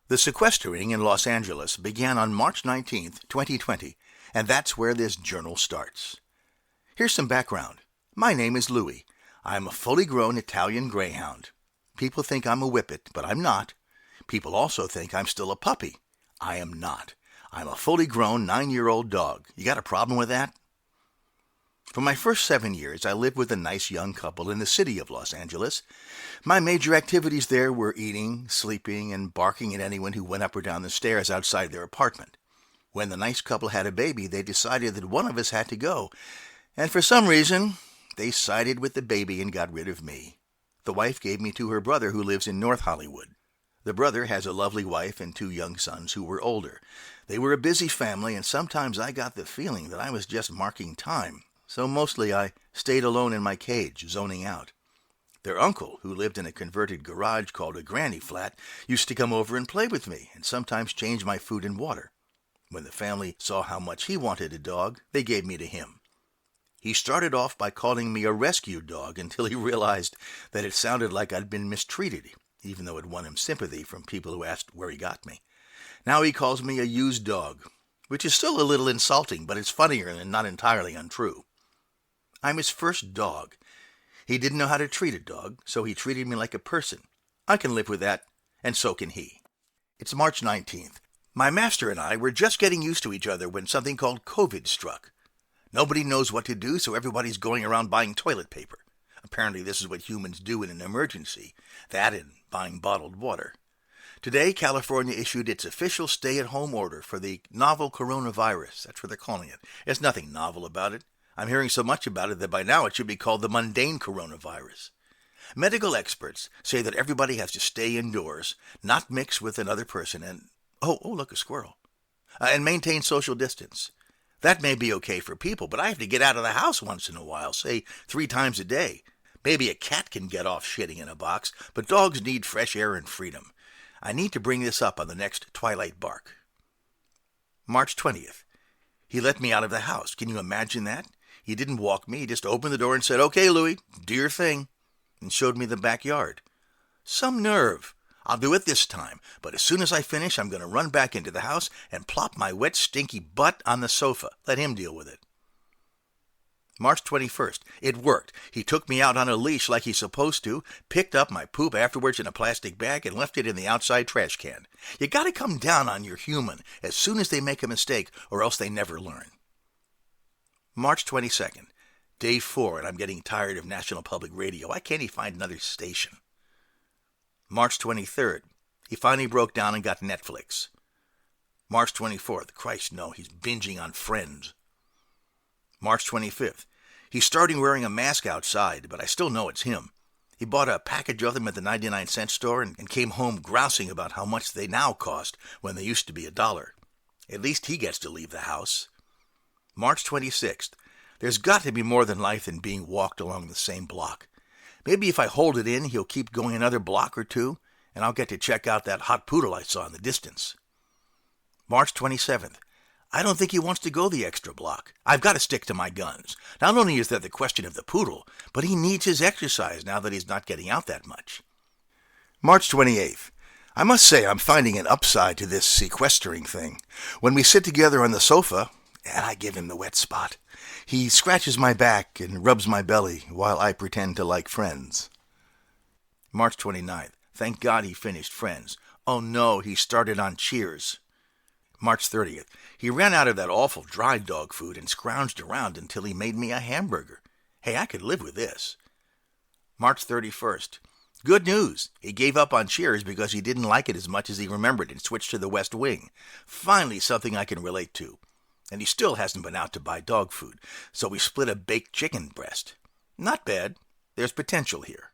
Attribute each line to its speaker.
Speaker 1: The sequestering in Los Angeles began on March 19th, 2020, and that's where this journal starts. Here's some background. My name is Louie. I'm a fully grown Italian greyhound. People think I'm a whippet, but I'm not. People also think I'm still a puppy. I am not. I'm a fully grown 9-year-old dog. You got a problem with that? For my first 7 years, I lived with a nice young couple in the city of Los Angeles. My major activities there were eating, sleeping, and barking at anyone who went up or down the stairs outside their apartment. When the nice couple had a baby, they decided that one of us had to go, and for some reason, they sided with the baby and got rid of me. The wife gave me to her brother who lives in North Hollywood. The brother has a lovely wife and 2 young sons who were older. They were a busy family, and sometimes I got the feeling that I was just marking time. So mostly I stayed alone in my cage, zoning out. Their uncle, who lived in a converted garage called a granny flat, used to come over and play with me and sometimes change my food and water. When the family saw how much he wanted a dog, they gave me to him. He started off by calling me a rescue dog until he realized that it sounded like I'd been mistreated, even though it won him sympathy from people who asked where he got me. Now he calls me a used dog, which is still a little insulting, but it's funnier and not entirely untrue. I'm his first dog. He didn't know how to treat a dog, so he treated me like a person. I can live with that, and so can he. It's March 19th. My master and I were just getting used to each other when something called COVID struck. Nobody knows what to do, so everybody's going around buying toilet paper. Apparently this is what humans do in an emergency, that and buying bottled water. Today, California issued its official stay-at-home order for the novel coronavirus. That's what they're calling it. There's nothing novel about it. I'm hearing so much about it that by now it should be called the mundane coronavirus. Medical experts say that everybody has to stay indoors, not mix with another person, and look, a squirrel, and maintain social distance. That may be okay for people, but I have to get out of the house once in a while, say 3 times a day. Maybe a cat can get off shitting in a box, but dogs need fresh air and freedom. I need to bring this up on the next Twilight Bark. March 20th. He let me out of the house. Can you imagine that? He didn't walk me. He just opened the door and said, "Okay, Louie, do your thing," and showed me the backyard. Some nerve. I'll do it this time, but as soon as I finish, I'm going to run back into the house and plop my wet, stinky butt on the sofa. Let him deal with it. March 21st. It worked. He took me out on a leash like he's supposed to, picked up my poop afterwards in a plastic bag, and left it in the outside trash can. You got to come down on your human as soon as they make a mistake, or else they never learn. March 22nd. Day 4, and I'm getting tired of National Public Radio. Why can't he find another station? March 23rd. He finally broke down and got Netflix. March 24th. Christ, no, he's binging on Friends. March 25th. He's starting wearing a mask outside, but I still know it's him. He bought a package of them at the 99-cent store and came home grousing about how much they now cost when they used to be $1. At least he gets to leave the house. March 26th. There's got to be more than life than being walked along the same block. Maybe if I hold it in, he'll keep going another block or 2, and I'll get to check out that hot poodle I saw in the distance. March 27th. I don't think he wants to go the extra block. I've got to stick to my guns. Not only is there the question of the poodle, but he needs his exercise now that he's not getting out that much. March 28th. I must say I'm finding an upside to this sequestering thing. When we sit together on the sofa, and I give him the wet spot, he scratches my back and rubs my belly while I pretend to like Friends. March 29th. Thank God he finished Friends. Oh no, he started on Cheers. March 30th. He ran out of that awful dry dog food and scrounged around until he made me a hamburger. Hey, I could live with this. March 31st. Good news. He gave up on Cheers because he didn't like it as much as he remembered and switched to the West Wing. Finally something I can relate to. And he still hasn't been out to buy dog food, so we split a baked chicken breast. Not bad. There's potential here.